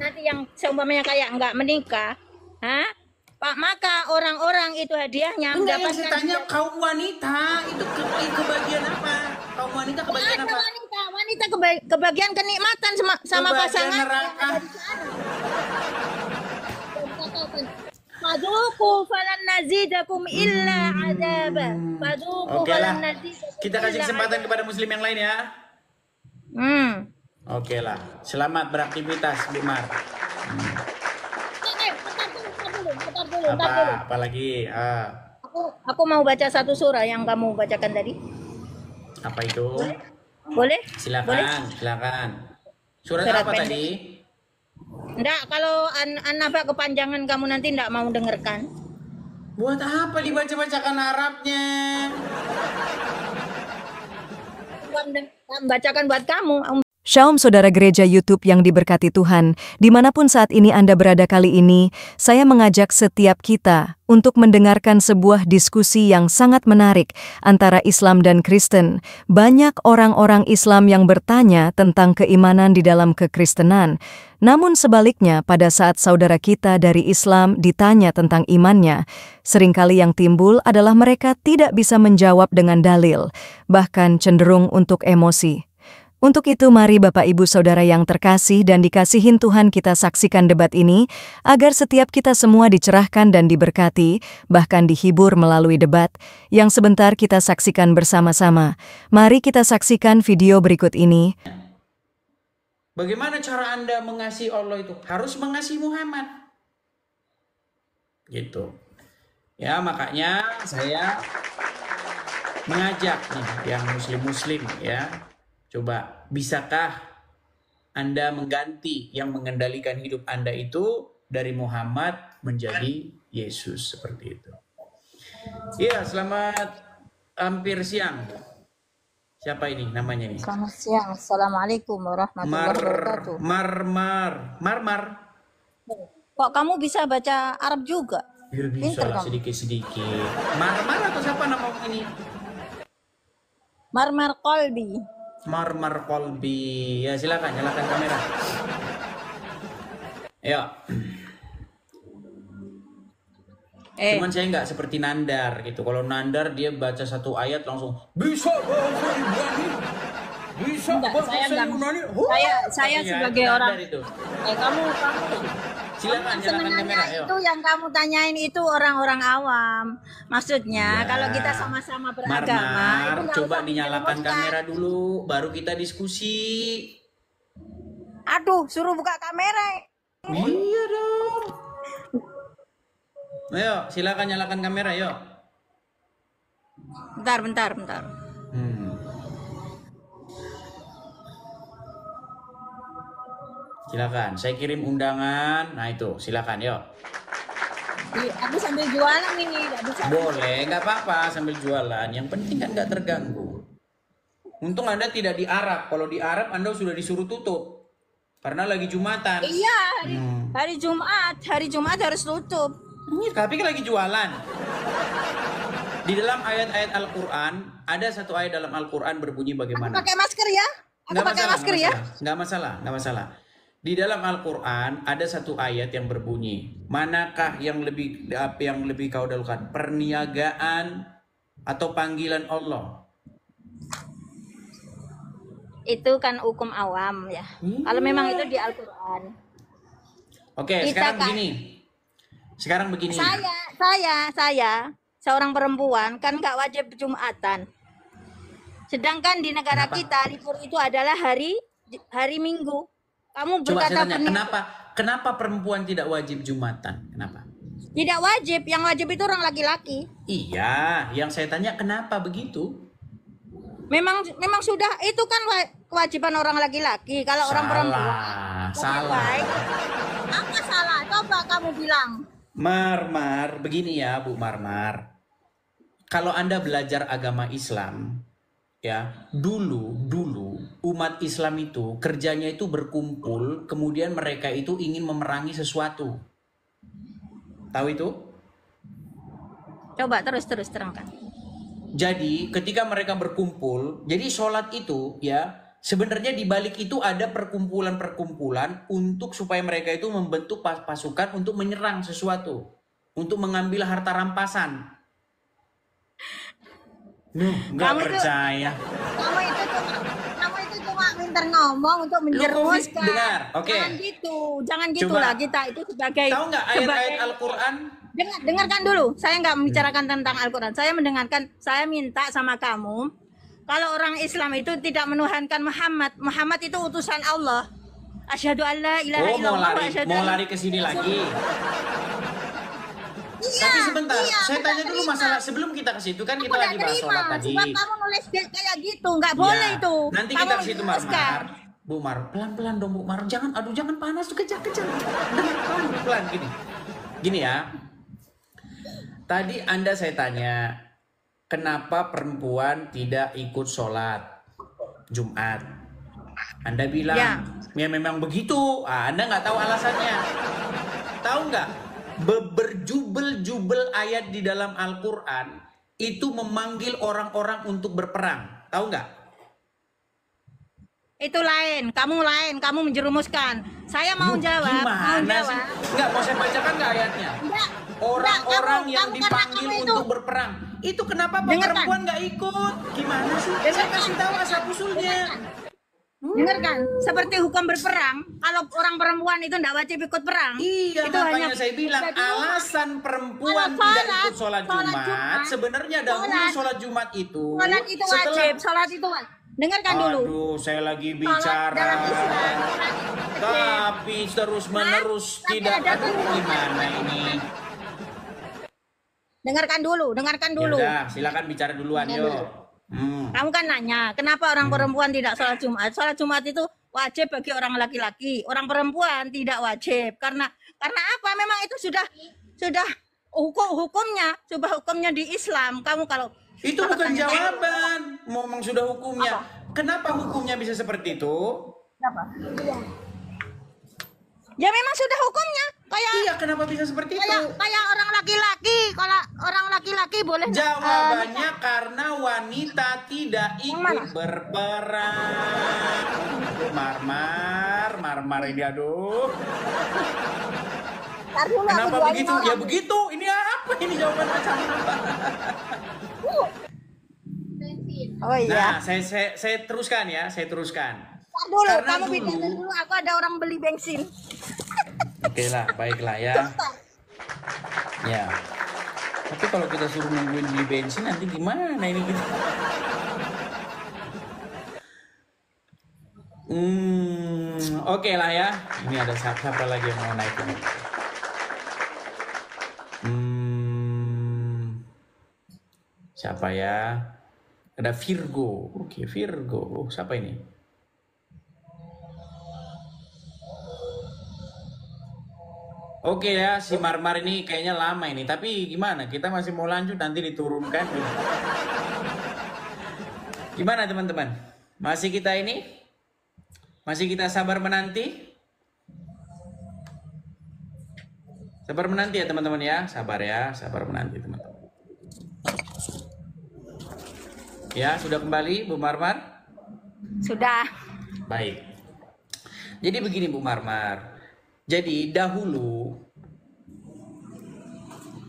nanti yang seumpamanya kayak nggak menikah, hah? Pak, maka orang-orang itu hadiahnya Enggak, yang mendapatkan saya tanya kaum wanita itu kebagian apa? Kaum wanita kebagian ada apa? wanita kebagian kenikmatan sama Kebagian pasangan. neraka. Faduku falan nazidakum illa adaba. Faduku Oke falan lah. nazidakum Kita kasih illa kesempatan adaba. kepada muslim yang lain ya. Oke lah. Selamat beraktivitas, Bu Mar. Bentar dulu. Apalagi? Aku mau baca satu surah yang kamu bacakan tadi. Apa itu? Boleh? Silakan, Boleh? silakan. Surat Surat apa pendek. tadi? Enggak, kalau An-Naba kepanjangan kamu nanti enggak mau dengarkan. Buat apa dibaca-bacakan Arabnya? Bacakan buat kamu. Shalom saudara gereja YouTube yang diberkati Tuhan, dimanapun saat ini Anda berada kali ini, saya mengajak setiap kita untuk mendengarkan sebuah diskusi yang sangat menarik antara Islam dan Kristen. Banyak orang-orang Islam yang bertanya tentang keimanan di dalam kekristenan. Namun sebaliknya, pada saat saudara kita dari Islam ditanya tentang imannya, seringkali yang timbul adalah mereka tidak bisa menjawab dengan dalil, bahkan cenderung untuk emosi. Untuk itu mari Bapak Ibu Saudara yang terkasih dan dikasihin Tuhan kita saksikan debat ini, agar setiap kita semua dicerahkan dan diberkati, bahkan dihibur melalui debat, yang sebentar kita saksikan bersama-sama. Mari kita saksikan video berikut ini. Bagaimana cara Anda mengasihi Allah itu? Harus mengasihi Muhammad. Gitu. Ya, makanya saya mengajak nih yang muslim-muslim ya. Coba, bisakah Anda mengganti yang mengendalikan hidup Anda itu dari Muhammad menjadi Yesus seperti itu? Iya, selamat hampir siang. Siapa ini namanya nih? Selamat siang. Assalamualaikum warahmatullahi wabarakatuh. Marmar. Kok kamu bisa baca Arab juga? Ya bisa lah sedikit-sedikit. Marmar atau siapa nama ini? Marmar Kolbi. Marmar Kolbi. Ya silakan, nyalakan kamera. Ayo. Cuman saya nggak seperti Nandar gitu. Kalau Nandar dia baca satu ayat langsung bisa bahasa Ibrani. Bisa bahasa Yunani. Saya sebagai orang itu. Kamu silakan nyalakan kamera. Ayo. Itu yang kamu tanyain itu orang-orang awam. Maksudnya kalau kita sama-sama beragama, Marmar, coba dinyalakan kamera dulu, baru kita diskusi. Aduh, suruh buka kamera. Iya dong. Ayo, silakan nyalakan kamera, yuk. Bentar. Silakan, saya kirim undangan. Nah itu, silakan, yuk. Aku sambil jualan ini, nggak bisa. Boleh, nggak apa-apa sambil jualan. Yang penting kan nggak terganggu. Untung Anda tidak di Arab. Kalau di Arab Anda sudah disuruh tutup. Karena lagi Jumatan. Iya, hari Jumat harus tutup. Tapi kan lagi jualan. Di dalam ayat-ayat Al-Quran, ada satu ayat dalam Al-Quran berbunyi bagaimana? Aku pakai masker ya? Nggak masalah. Di dalam Al-Quran ada satu ayat yang berbunyi, manakah yang lebih kau dahulukan, perniagaan atau panggilan Allah? Itu kan hukum awam ya. Kalau memang itu di Al-Quran. Oke, sekarang begini. Saya seorang perempuan kan nggak wajib Jumatan. Sedangkan di negara kita libur itu adalah hari Minggu. Kamu Coba berkata saya tanya, kenapa perempuan tidak wajib Jumatan? Kenapa? Tidak wajib, yang wajib itu orang laki-laki. Iya, yang saya tanya kenapa begitu? Memang sudah itu kan kewajiban orang laki-laki. Kalau orang perempuan salah. Apa salah? Coba kamu bilang. Marmar, begini ya Bu Marmar. Kalau Anda belajar agama Islam, ya, dulu umat Islam itu kerjanya itu berkumpul, kemudian mereka itu ingin memerangi sesuatu. Tahu itu? Coba terus terangkan. Jadi ketika mereka berkumpul, jadi sholat itu ya Sebenarnya di balik itu ada perkumpulan-perkumpulan untuk supaya mereka itu membentuk pasukan untuk menyerang sesuatu, untuk mengambil harta rampasan. Nggak percaya. Kamu itu cuma pintar ngomong untuk menjerumuskan. Dengar, oke. Jangan gitu lah kita itu sebagai. Tahu nggak ayat-ayat Al-Quran? Dengarkan dulu. Saya nggak membicarakan tentang Al-Quran. Saya minta sama kamu. Kalau orang Islam itu tidak menuhankan Muhammad. Muhammad itu utusan Allah. Asyhadu an la ilaha illallah wa asyhadu mau lari ke sini lagi. Iya, Tapi sebentar, saya udah tanya dulu terima. masalah sebelum kita ke situ kan kita Udah lagi bahas sholat tadi. Sebab kamu nulis kayak gitu, nggak boleh Ya, itu. nanti Kamu kita ke situ menjerumuskan. Mar. Bu Mar, pelan-pelan dong Bu Mar. Jangan panas tuh kejar-kejar. Pelan gini. Gini ya. Tadi Anda saya tanya, kenapa perempuan tidak ikut sholat Jumat? Anda bilang, ya memang begitu. Anda nggak tahu alasannya. Tahu nggak? Berjubel-jubel ayat di dalam Al-Quran itu memanggil orang-orang untuk berperang. Tahu nggak? Itu lain, kamu menjerumuskan. Saya mau jawab, Gimana sih? Nggak, mau saya bacakan nggak ayatnya? Orang-orang yang kamu dipanggil itu. untuk berperang. Itu kenapa perempuan nggak ikut? Gimana sih? Saya kasih tahu asal usulnya. Dengarkan, seperti hukum berperang, kalau orang perempuan itu tidak wajib ikut perang. Iya, itu makanya hanya saya bilang alasan perempuan tidak ikut sholat Jumat, sebenarnya dahulu sholat Jumat itu Sholat itu wajib, sholat itu wajib. Dengarkan dulu. Aduh, saya lagi bicara. Tapi terus-menerus tidak. Aduh, gimana ini? Dengarkan dulu. Yaudah, silakan bicara duluan, yuk. Kamu kan nanya, kenapa orang perempuan tidak sholat Jumat? Sholat Jumat itu wajib bagi orang laki-laki, orang perempuan tidak wajib. Karena apa? Memang itu sudah hukumnya di Islam. Kamu kalau itu bukan jawaban. Ngomong sudah hukumnya. Kenapa hukumnya bisa seperti itu? Kenapa? Ya memang sudah hukumnya. Iya, kenapa bisa seperti itu? Kayak orang laki-laki, kalau orang laki-laki boleh. Jawabannya karena wanita tidak ikut berperang. Marmar ini aduh. Kenapa begitu? Ya begitu. Ini apa? Ini jawaban macam apa? Oh iya. Nah, saya teruskan ya, saya teruskan. Dulu, Karena kamu bicara dulu. Aku ada orang beli bensin. Oke lah, baiklah ya. Ya. Tapi kalau kita suruh nungguin beli bensin nanti gimana ini kita? Oke lah ya. Ini ada siapa lagi yang mau naik ini? Siapa ya? Ada Virgo. Oke, Virgo. Siapa ini? Oke ya, si Marmar ini kayaknya lama ini. Tapi gimana? Kita masih mau lanjut, nanti diturunkan. Gimana teman-teman? Masih kita ini? Masih kita sabar menanti? Sabar menanti ya teman-teman ya. Sabar menanti teman-teman. Ya, sudah kembali Bu Marmar? Sudah. Baik. Jadi begini Bu Marmar. Jadi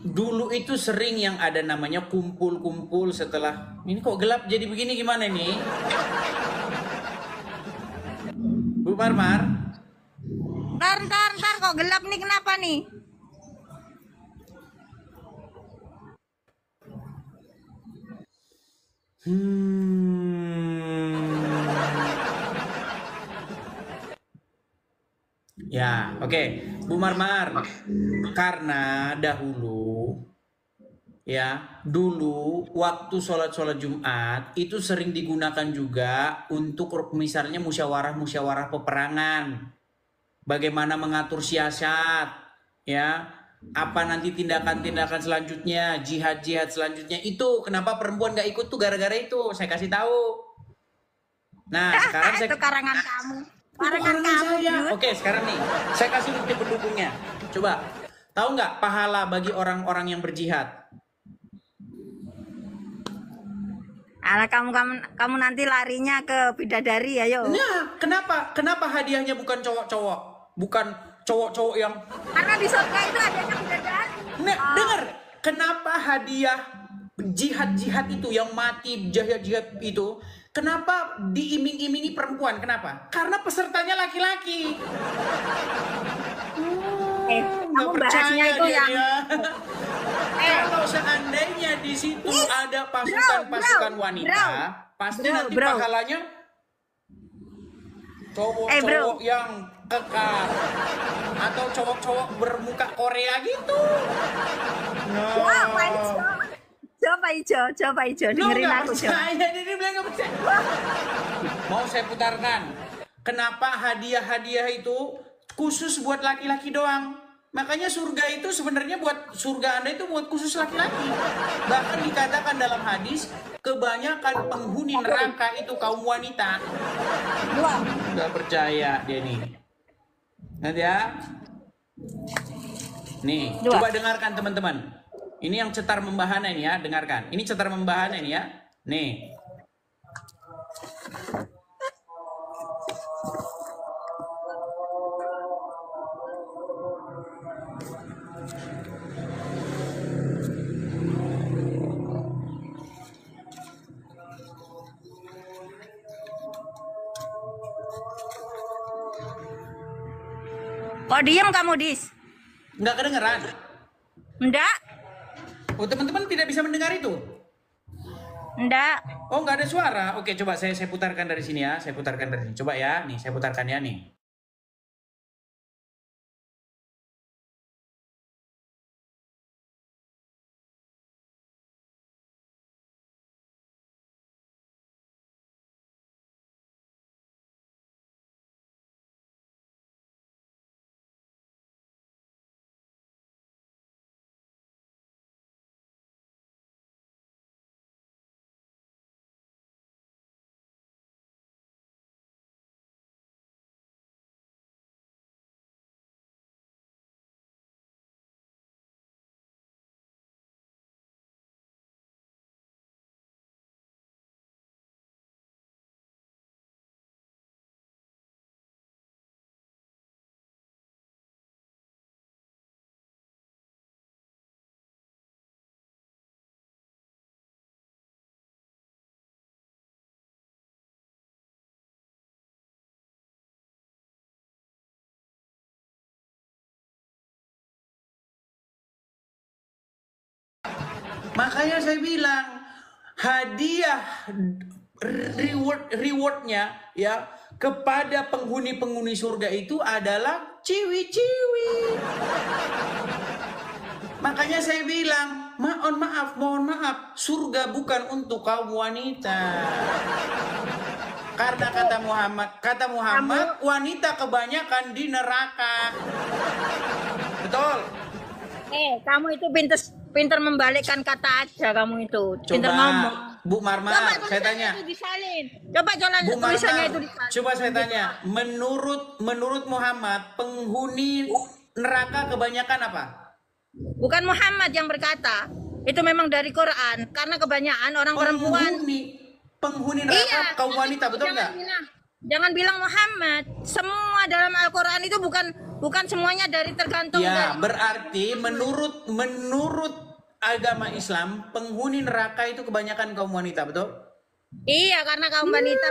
dulu itu sering yang ada namanya kumpul-kumpul setelah ini kok gelap jadi begini gimana ini? Bu Marmar? Ntar kok gelap nih, kenapa nih? Ya, oke. Bu Marmar, karena dulu waktu sholat Jumat itu sering digunakan juga untuk misalnya musyawarah peperangan. Bagaimana mengatur siasat, ya. Apa nanti tindakan-tindakan selanjutnya, jihad selanjutnya. Itu kenapa perempuan gak ikut tuh gara-gara itu. Saya kasih tahu. Nah, sekarang itu karangan kamu. Karangan saya. Oke, sekarang nih, saya kasih bukti pendukungnya. Coba, tahu nggak pahala bagi orang-orang yang berjihad? Alah, kamu nanti larinya ke bidadari ya, yo. Nah, kenapa hadiahnya bukan cowok-cowok, bukan cowok-cowok yang Karena di surga itu adanya bidadari. Nah, dengar, kenapa hadiah jihad-jihad itu yang mati jihad-jihad itu, kenapa diiming-imingi perempuan? Kenapa? Karena pesertanya laki-laki. Kamu bahasnya itu yang Kalau seandainya di situ ada pasukan-pasukan wanita, pasti nanti pahalanya cowok-cowok yang kekar atau cowok-cowok bermuka Korea gitu. Coba hijau, dengerin aku coba. Ini bilang nggak percaya. Mau saya putarkan. Kenapa hadiah-hadiah itu khusus buat laki-laki doang? Makanya surga itu sebenarnya surga Anda itu buat khusus laki-laki. Bahkan dikatakan dalam hadis, kebanyakan penghuni neraka itu kaum wanita. Nggak percaya dia nih. Nanti ya. Nih, coba dengarkan teman-teman. Ini yang cetar membahana ini ya, dengarkan. Ini cetar membahana ini ya. Nih. Kok diam kamu, Dis? Nggak kedengeran? Enggak. Oh, teman-teman tidak bisa mendengar itu? Enggak. Oh, nggak ada suara. Oke, coba saya putarkan dari sini ya. Saya putarkan dari sini. Coba ya. Nih, saya putarkan ya nih. Makanya saya bilang hadiah rewardnya ya kepada penghuni-penghuni surga itu adalah ciwi-ciwi. Makanya saya bilang mohon maaf, surga bukan untuk kaum wanita. Karena kata Muhammad wanita kebanyakan di neraka. Betul. Kamu itu pinter membalikkan kata aja, kamu itu pinter ngomong. Bu Marmar, saya tanya. Itu disalin. Coba jalan Bu tulisannya Marmar, itu disalin. coba saya tanya. Menurut Muhammad, penghuni neraka kebanyakan apa? Bukan Muhammad yang berkata. Itu memang dari Quran. Karena kebanyakan orang perempuan. Penghuni neraka kaum wanita, betul nggak? Jangan bilang Muhammad. Semua dalam Al-Quran itu bukan semuanya dari tergantung. Ya, dari... berarti menurut agama Islam, penghuni neraka itu kebanyakan kaum wanita, betul? Iya, karena kaum wanita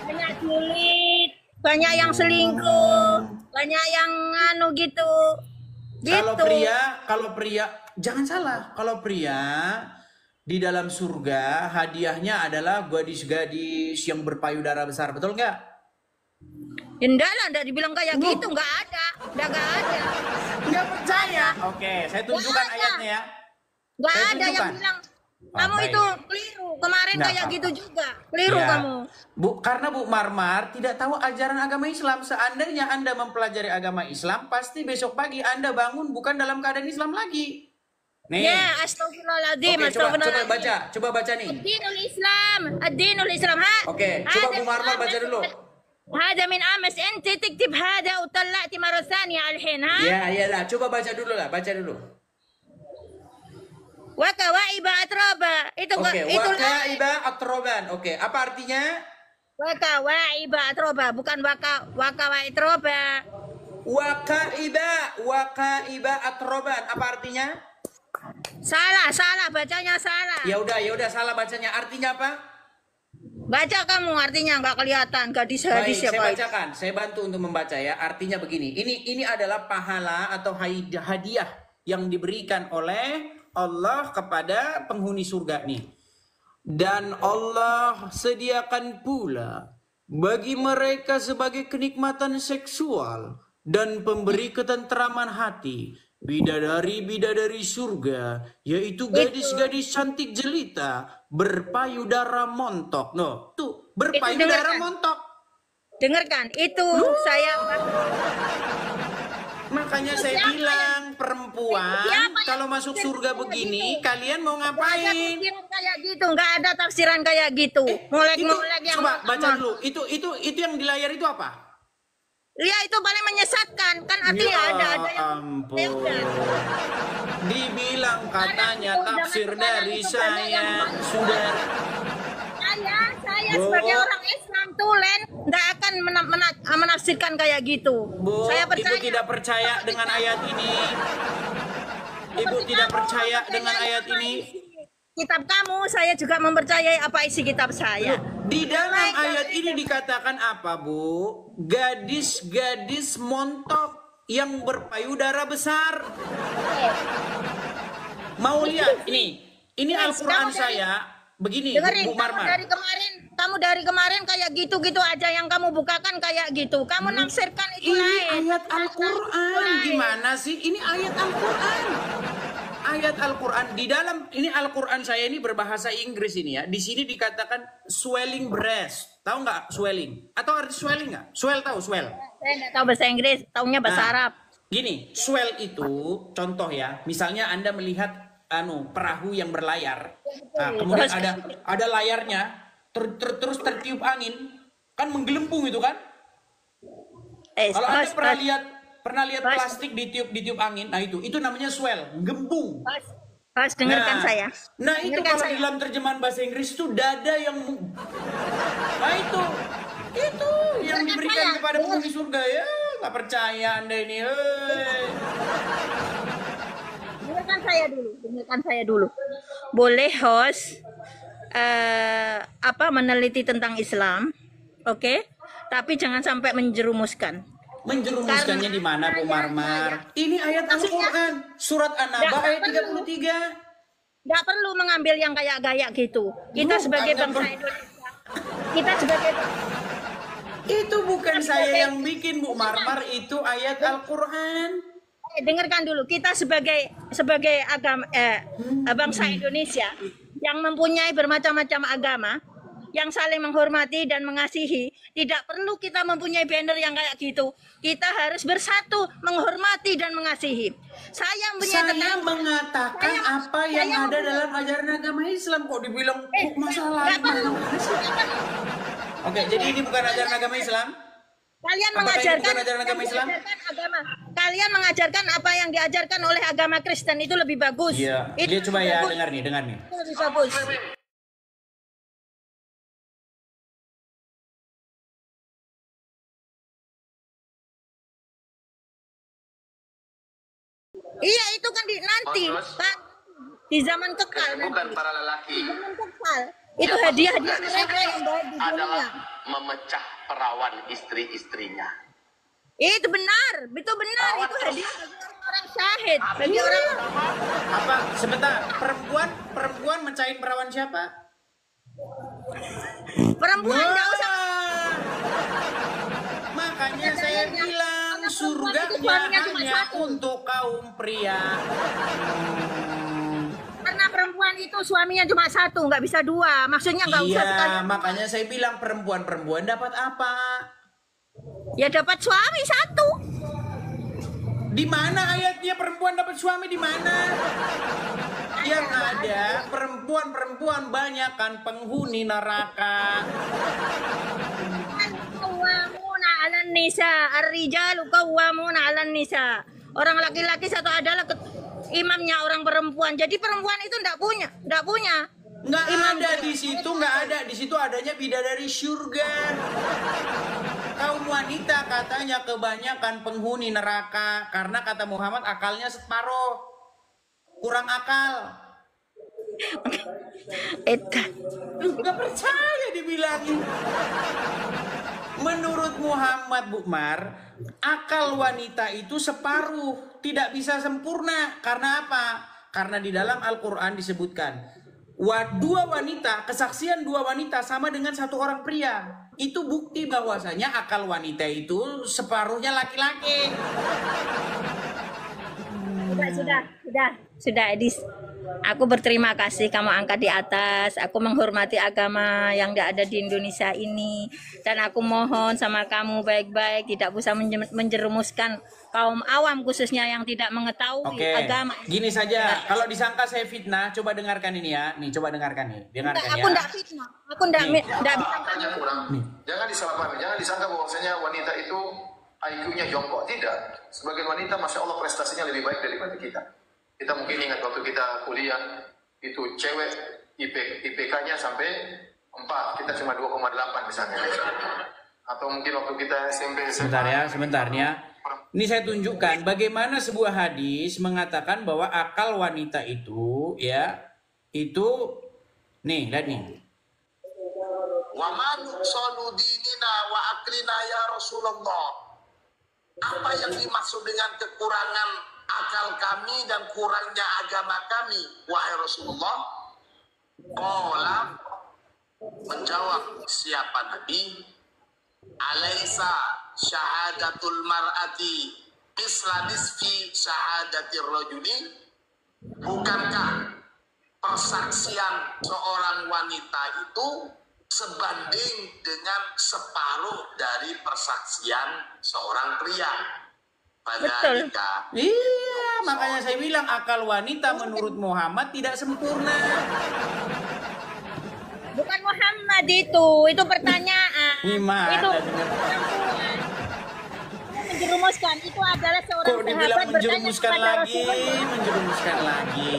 banyak julid, banyak yang selingkuh, banyak yang gitu. Kalau pria, jangan salah. Kalau pria di dalam surga hadiahnya adalah gadis-gadis yang berpayudara besar, betul nggak? Enggak lah, enggak dibilang kayak gitu, enggak ada. Nggak percaya. Oke, saya tunjukkan ayatnya ya. Enggak ada yang bilang kamu itu keliru. Kemarin Nggak kayak apa-apa. gitu juga. Keliru Ya. kamu. Karena Bu Marmar tidak tahu ajaran agama Islam. Seandainya Anda mempelajari agama Islam, pasti besok pagi Anda bangun bukan dalam keadaan Islam lagi. Nih. Ya, astagfirullahaladzim. Oke, coba baca nih. Ad-dinul Islam. Oke, coba Bu Marmar baca dulu. هذا من أمس أنت تكتب هذا وطلعت مرة ثانية الحين ها؟ Ya, lah. Coba baca dulu lah, baca dulu. Waka waiba atroba. Itu Oke, itu wakaiba atroban. Oke, apa artinya? waka waiba atroba, bukan waka waitroba. Wakaiba atroban. Apa artinya? Salah bacanya salah. Ya udah salah bacanya. Artinya apa? Baca kamu artinya nggak kelihatan gadis Baik, hadis ya saya Pak. bacakan. Saya bantu untuk membaca ya. Artinya begini. Ini adalah pahala atau hadiah yang diberikan oleh Allah kepada penghuni surga nih. Dan Allah sediakan pula bagi mereka sebagai kenikmatan seksual dan pemberi ketentraman hati bidadari-bidadari surga, yaitu gadis-gadis cantik jelita berpayudara montok. No, tuh berpayudara montok. Dengarkan, itu saya Makanya saya bilang perempuan kalau masuk surga begini kalian mau ngapain? tafsiran kayak gitu, nggak ada tafsiran kayak gitu. Molek-molek yang Coba baca dulu. Itu yang di layar itu apa? Ya itu paling menyesatkan kan artinya ada yang ampun. ya udah. Dibilang katanya tafsir dari saya sudah. Saya Bu. sebagai orang Islam tulen nggak akan menafsirkan kayak gitu. Bu, Saya percaya. Ibu tidak percaya dengan ayat ini. Ibu tidak percaya dengan ayat ini. Kitab kamu, saya juga mempercayai apa isi kitab saya. Di dalam ayat ini dikatakan apa, Bu? Gadis-gadis montok yang berpayudara besar. Mau lihat ini? Ini Al-Quran saya. Begini, Dengerin, Bu Marmar. kamu dari kemarin kayak gitu-gitu aja yang kamu bukakan kayak gitu. Kamu nafsirkan itu Ini lain. ayat Al-Quran. Gimana sih? Ini ayat Al-Quran. Ayat Al-Quran. Di dalam, ini Al-Quran saya ini berbahasa Inggris ini ya. Di sini dikatakan swelling breast. Tahu nggak swelling? Atau arti swelling nggak? Swell tahu, swell? Saya nggak tahu bahasa Inggris, taunya bahasa Arab. Gini, swell itu contoh ya. Misalnya Anda melihat perahu yang berlayar. Nah, kemudian ada layarnya terus tertiup angin, kan menggelembung itu kan? Kalau Anda pernah lihat plastik ditiup angin, nah itu namanya swell, gembung. Pas dengarkan saya. Nah itu Dengarkan kalau saya. di dalam terjemahan bahasa Inggris itu dada yang nah itu yang diberikan kepada penghuni surga ya. Nggak percaya Anda ini. Dengarkan saya dulu. Boleh host meneliti tentang Islam, oke? Tapi jangan sampai menjerumuskan. Menjerumuskannya di mana, Bu Marmar? Ini ayat Al-Quran, surat An-Naba ayat 33. Nggak perlu mengambil yang kayak gaya gitu. Kita sebagai bangsa Indonesia, Itu bukan saya yang bikin, Bu Marmar, itu ayat Al-Quran. Dengarkan dulu, kita sebagai bangsa Indonesia yang mempunyai bermacam-macam agama, yang saling menghormati dan mengasihi, tidak perlu kita mempunyai banner yang kayak gitu. Kita harus bersatu, menghormati dan mengasihi. Saya mengatakan apa yang ada dalam ajaran agama Islam, kok dibilang masalah. Oke, jadi ini bukan ajaran agama Islam? Kalian Kalian mengajarkan apa yang diajarkan oleh agama Kristen itu lebih bagus. Iya. Itu Dia coba ya bagus. dengar nih. Itu lebih bagus. Iya, itu kan nanti, Pak. Di zaman kekal nanti. Bukan para lelaki. Di zaman kekal. Itu hadiah-hadiah mereka yang baik di dunia. Adalah memecah perawan istri-istrinya. Itu benar, itu benar. Itu hadiah bagi orang syahid, bagi orang. Apa? Sebentar, perempuan mecahin perawan siapa? Perempuan nggak usah. Makanya saya bilang surganya hanya untuk kaum pria. Karena perempuan itu suaminya cuma satu, nggak bisa dua. Maksudnya nggak usah sekali. Iya, makanya saya bilang perempuan dapat apa? Ya dapat suami satu. Di mana ayatnya perempuan dapat suami di mana? Yang ada perempuan banyak kan penghuni neraka. Qawwamuna 'alan nisa, ar-rijalu qawwamuna 'alan nisa. Orang laki-laki satu adalah imamnya orang perempuan. Jadi perempuan itu enggak punya. Nggak Imam ada juga. di situ, nggak ada. Di situ adanya bidadari surga. Kaum wanita katanya kebanyakan penghuni neraka karena kata Muhammad akalnya separuh, kurang akal. Eta. Nggak percaya dibilangin. Menurut Muhammad Bukmar, akal wanita itu separuh, tidak bisa sempurna. Karena apa? Karena di dalam Al-Quran disebutkan kesaksian dua wanita sama dengan satu orang pria. Itu bukti bahwasanya akal wanita itu separuhnya laki-laki. Sudah Edis. Aku berterima kasih kamu angkat di atas. Aku menghormati agama yang ada di Indonesia ini. Dan aku mohon sama kamu baik-baik tidak usah menjerumuskan kaum awam khususnya yang tidak mengetahui Oke, agama. gini saja. Kalau disangka saya fitnah, coba dengarkan ini ya. Nih, coba dengarkan nih. Dengarkan Aku ya. enggak fitnah. Aku enggak bilang Makanya kurang. Jangan disalahpahami, jangan disangka bahwasanya wanita itu IQ-nya jongkok. Tidak. Sebagian wanita, masya Allah prestasinya lebih baik daripada kita. Kita mungkin ingat waktu kita kuliah itu cewek IPK-nya sampai 4, kita cuma 2,8 misalnya. Atau mungkin waktu kita SMP. Sebentar ya. Ini saya tunjukkan bagaimana sebuah hadis mengatakan bahwa akal wanita itu ya itu nih lihat nih. Wa man sanu dinina wa aklina ya Rasulullah. Apa yang dimaksud dengan kekurangan akal kami dan kurangnya agama kami, wahai Rasulullah? Qala, menjawab siapa Nabi? Alaisa syahadatul mar'ati misla nisfi syahadatir rajuli? Bukankah persaksian seorang wanita itu sebanding dengan separuh dari persaksian seorang pria? Betul. Iya, makanya saya bilang akal wanita menurut Muhammad tidak sempurna. Bukan Muhammad itu pertanyaan. Gimana? Itu perempuan. Menjerumuskan itu adalah seorang Kok dibilang sahabat bertanya menjerumuskan kepada lagi, Rasulullah. menjerumuskan lagi.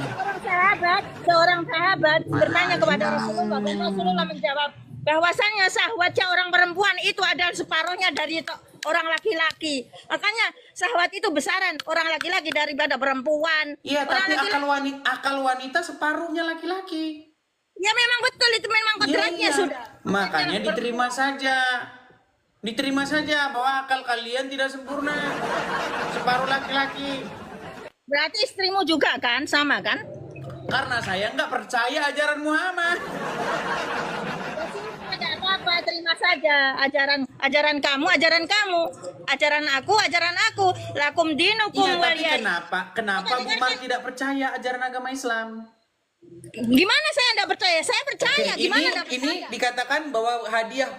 Seorang sahabat bertanya kepada Rasulullah dan Rasulullah menjawab bahwasanya syahwatnya orang perempuan itu adalah separuhnya dari orang laki-laki. Makanya syahwat itu besaran orang laki-laki daripada perempuan. Iya, Orang tapi laki-laki- akal wanita separuhnya laki-laki. Ya memang betul itu memang kodratnya Iya. sudah. Makanya diterima saja. Diterima saja bahwa akal kalian tidak sempurna. Separuh laki-laki. Berarti istrimu juga kan sama kan? Karena saya nggak percaya ajaran Muhammad. Tidak apa-apa, terima saja ajaran kamu, ajaran aku, lakum dinukum Iya, tapi waliyadin. kenapa Bumar tidak percaya ajaran agama Islam? Gimana saya tidak percaya? Saya percaya. Oke, Gimana ini tidak percaya? dikatakan bahwa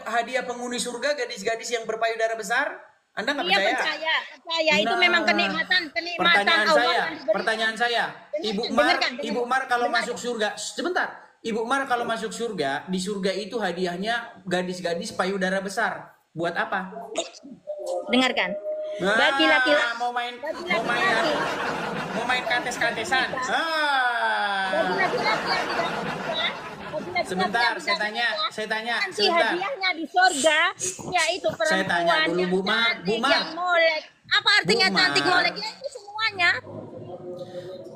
hadiah penghuni surga gadis-gadis yang berpayudara besar. Anda nggak Iya percaya? percaya. Itu Nah, memang kenikmatan Pertanyaan Allah saya, yang diberikan. pertanyaan saya, Dengarkan. Ibu Mar kalau masuk surga, sebentar. Ibu Mar kalau masuk surga, di surga itu hadiahnya gadis-gadis payudara besar. Buat apa? Dengarkan. Nah, Bagi laki-laki. mau main kates-katesan. Bagi Ah. laki-laki yang tidak menikah, bagi laki-laki Sebentar, yang saya tidak tanya, menikah, nanti sebentar. hadiahnya di surga yaitu Saya tanya perempuan dulu, yang Bu Mar, cantik, Bu Mar. yang molek. Apa artinya Bu Mar. cantik molek? Ya itu semuanya.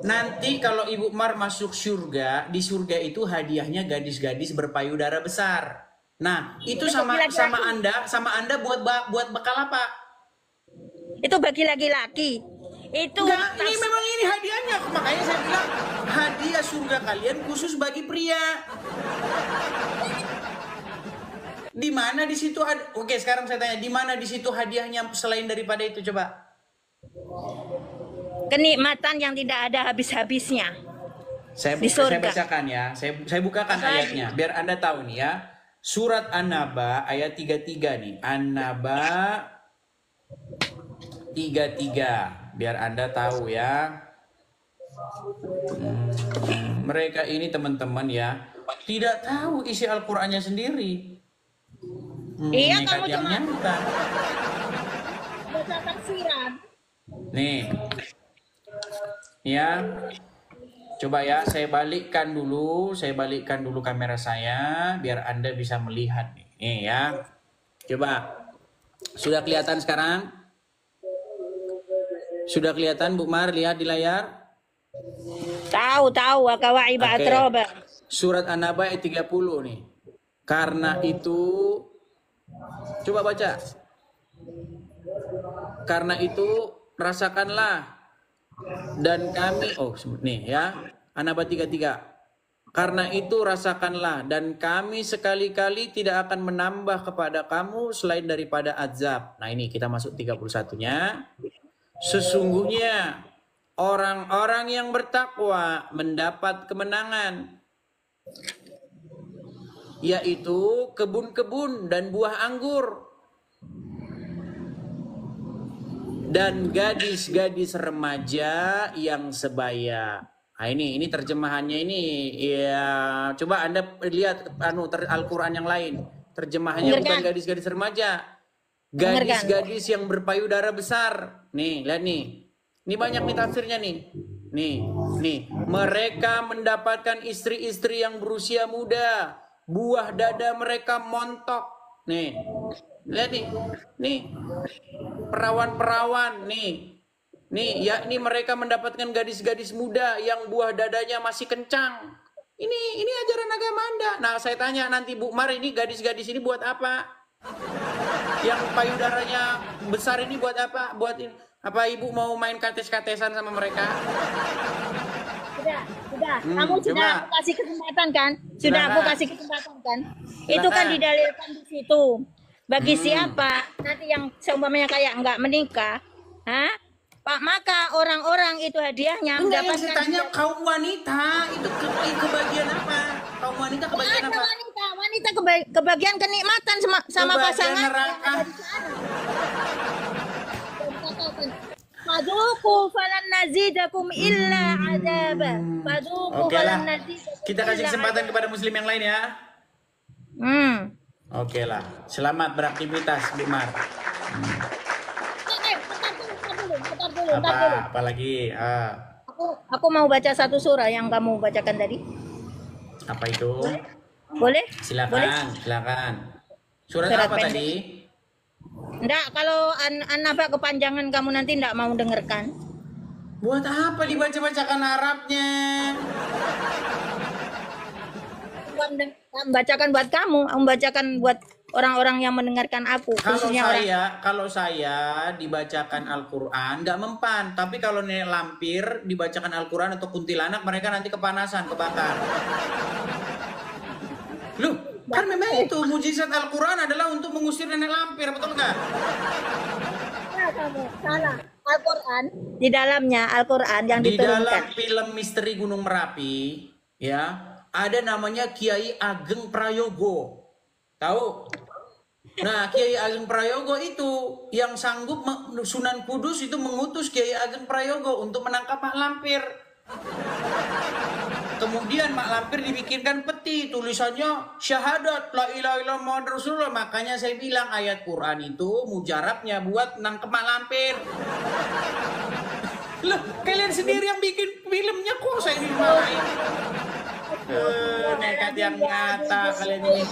Nanti kalau Ibu Mar masuk surga, di surga itu hadiahnya gadis-gadis berpayudara besar. Nah, itu sama bagi laki-laki. sama Anda buat bekal apa? Itu bagi laki-laki. Itu Enggak, ini memang ini hadiahnya. Makanya saya bilang hadiah surga kalian khusus bagi pria. Di mana di situ ada? Oke, sekarang saya tanya, di mana di situ hadiahnya selain daripada itu coba? kenikmatan yang tidak ada habis-habisnya. Saya Di surga. bacakan ya. Saya bukakan ayatnya biar Anda tahu nih ya. Surat An-Naba ayat 33 nih. An-Naba 33 biar Anda tahu ya. Mereka ini teman-teman ya tidak tahu isi Al-Qur'annya sendiri. Iya, Nekat kamu yang cuma nyata. baca tafsiran. Nih. Ya. Coba ya, saya balikkan dulu kamera saya biar Anda bisa melihat nih. Nih ya. Coba. Sudah kelihatan sekarang? Sudah kelihatan Bu Mar, lihat di layar? Tahu wa kawaiba Oke. atroba. Surat An-Naba ayat 30 nih. Karena itu coba baca. Karena itu rasakanlah dan kami nih ya. An-Naba 33. Karena itu rasakanlah dan kami sekali-kali tidak akan menambah kepada kamu selain daripada azab. Nah, ini kita masuk 31-nya. Sesungguhnya orang-orang yang bertakwa mendapat kemenangan, yaitu kebun-kebun dan buah anggur, dan gadis-gadis remaja yang sebaya. Nah, ini terjemahannya ini ya, coba Anda lihat Al-Qur'an yang lain. Terjemahannya bukan gadis-gadis remaja. Gadis-gadis yang berpayudara besar. Nih, lihat nih. Ini banyak nih tafsirnya nih. Nih. Mereka mendapatkan istri-istri yang berusia muda. Buah dada mereka montok. Nih. Lihat nih. Nih. Perawan-perawan nih. Nih, yakni mereka mendapatkan gadis-gadis muda yang buah dadanya masih kencang. Ini ajaran agama Anda. Nah, saya tanya nanti Bu Mar, ini gadis-gadis ini buat apa? Yang payudaranya besar ini buat apa? Buat ini. Apa Ibu mau main kates-katesan sama mereka? Sudah. Kamu sudah coba. aku kasih kesempatan kan? Sudah Silakan. aku kasih kesempatan kan? Itu kan didalilkan di situ. Bagi siapa nanti yang seumpamanya kayak nggak menikah, Pak, maka orang-orang itu hadiahnya Enggak, yang mendapatkan. saya tanya kaum wanita itu kebagian apa? Kaum wanita kebagian apa? Wanita kebagian kenikmatan sama Kebagian pasangan. neraka. Faduku falan nazidakum illa adaba. Faduku Oke lah. falan nazidakum. Kita kasih kesempatan kepada muslim yang lain ya. Oke lah. Selamat beraktivitas, Bu Mar. Bentar dulu. Apalagi? Aku mau baca satu surah yang kamu bacakan tadi. Apa itu? Boleh? Silakan. Surat Surat apa pendek. tadi? Enggak, kalau An-Naba kepanjangan kamu nanti enggak mau dengarkan. Buat apa dibaca-bacakan Arabnya? Membacakan buat kamu, membacakan buat orang-orang yang mendengarkan aku, Kalau saya dibacakan Al-Qur'an nggak mempan, tapi kalau nenek lampir dibacakan Al-Qur'an atau kuntilanak, mereka nanti kepanasan, kebakar. Loh, kan memang itu mujizat Al-Qur'an adalah untuk mengusir nenek lampir, betul nggak? Ya, kamu salah. Al-Qur'an di dalamnya Al-Qur'an yang Di dalam diturunkan. film Misteri Gunung Merapi, ya, ada namanya Kiai Ageng Prayogo. Tahu? Nah, Kiai Ageng Prayogo itu yang sanggup Sunan Kudus itu mengutus Kiai Ageng Prayogo untuk menangkap Mak Lampir. Kemudian Mak Lampir dibikinkan peti, tulisannya syahadat la ilaha illallah Muhammadur Rasulullah. Makanya saya bilang ayat Quran itu mujarabnya buat nangkep Mak Lampir. Loh, kalian sendiri yang bikin filmnya kok saya dimarahin. Nekat yang nyata kalian ini.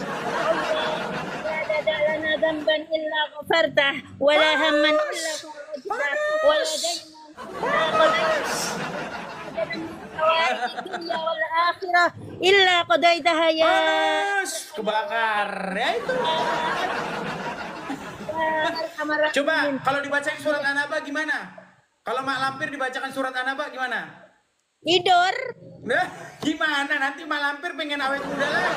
lana dzamban illa ghafartah wala hamman illa farajtah wala daynan wal akhirah illa qadaitaha ya Panas, kebakar. Ya itu. Coba kalau dibacain surat An-Naba gimana? Kalau Mak Lampir dibacakan surat An-Naba gimana? tidur. Nah, gimana? Nanti Mak Lampir pengen awet muda lagi.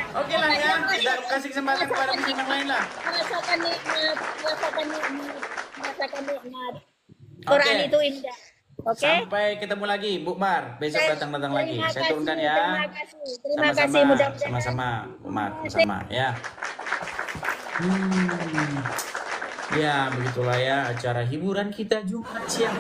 Oke lah ya, kita kasih kesempatan kepada muslim yang lain lah. Merasakan nikmat. Quran Oke. itu indah. Oke. Sampai ketemu lagi, Bu Mar. Besok datang lagi. Saya turunkan ya. Terima kasih. Mudah-mudahan. Sama-sama, Bu Mar. Sama ya. Ya, begitulah ya acara hiburan kita Jumat siang.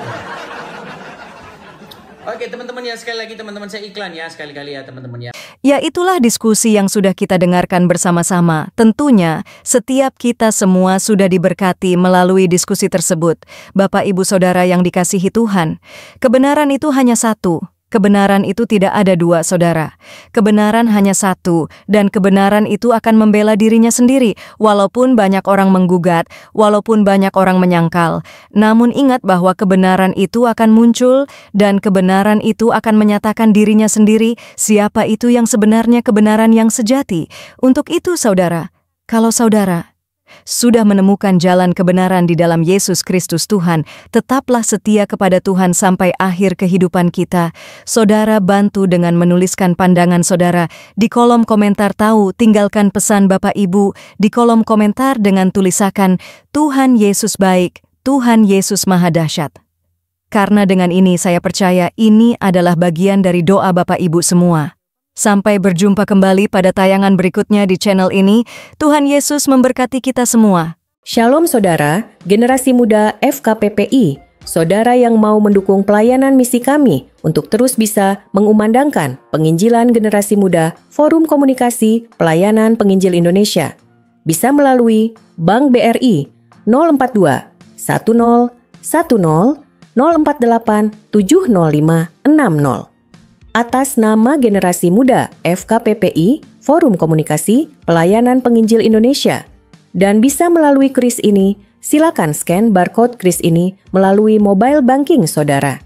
Oke, teman-teman ya, sekali lagi teman-teman saya iklan ya, sekali-kali ya teman-teman ya. Ya, itulah diskusi yang sudah kita dengarkan bersama-sama. Tentunya, setiap kita semua sudah diberkati melalui diskusi tersebut. Bapak, Ibu, Saudara yang dikasihi Tuhan, kebenaran itu hanya satu. Kebenaran itu tidak ada dua, saudara. Kebenaran hanya satu, dan kebenaran itu akan membela dirinya sendiri, walaupun banyak orang menggugat, walaupun banyak orang menyangkal. Namun ingat bahwa kebenaran itu akan muncul, dan kebenaran itu akan menyatakan dirinya sendiri, siapa itu yang sebenarnya kebenaran yang sejati. Untuk itu, saudara, kalau saudara sudah menemukan jalan kebenaran di dalam Yesus Kristus Tuhan, tetaplah setia kepada Tuhan sampai akhir kehidupan kita. Saudara bantu dengan menuliskan pandangan saudara di kolom komentar. Tinggalkan pesan Bapak Ibu di kolom komentar dengan tulisakan, Tuhan Yesus baik, Tuhan Yesus maha dahsyat. Karena dengan ini saya percaya ini adalah bagian dari doa Bapak Ibu semua. Sampai berjumpa kembali pada tayangan berikutnya di channel ini. Tuhan Yesus memberkati kita semua. Shalom saudara, generasi muda FKPPI, saudara yang mau mendukung pelayanan misi kami untuk terus bisa mengumandangkan penginjilan generasi muda Forum Komunikasi Pelayanan Penginjil Indonesia. Bisa melalui Bank BRI 042 10 10 048 705 60. Atas nama Generasi Muda FKPPI, Forum Komunikasi Pelayanan Penginjil Indonesia. Dan bisa melalui kris ini, silakan scan barcode kris ini melalui mobile banking saudara.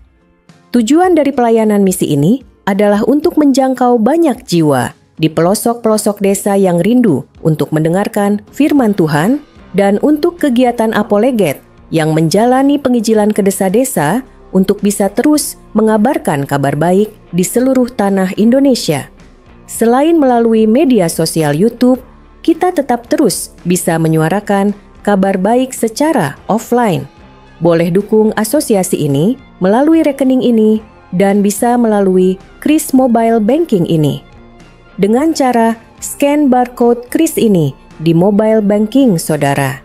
Tujuan dari pelayanan misi ini adalah untuk menjangkau banyak jiwa di pelosok-pelosok desa yang rindu untuk mendengarkan firman Tuhan dan untuk kegiatan apoleget yang menjalani penginjilan ke desa-desa untuk bisa terus mengabarkan kabar baik di seluruh tanah Indonesia. Selain melalui media sosial YouTube, kita tetap terus bisa menyuarakan kabar baik secara offline. Boleh dukung asosiasi ini melalui rekening ini dan bisa melalui kris mobile banking ini. Dengan cara scan barcode kris ini di mobile banking saudara.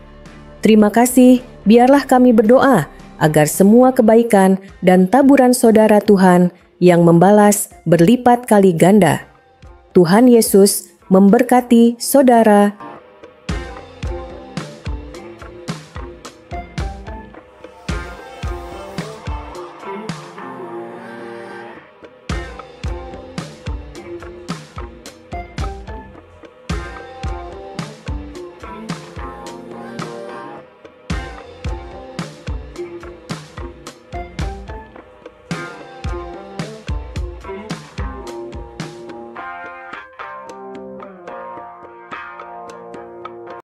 Terima kasih, biarlah kami berdoa agar semua kebaikan dan taburan saudara Tuhan yang membalas berlipat kali ganda. Tuhan Yesus memberkati saudara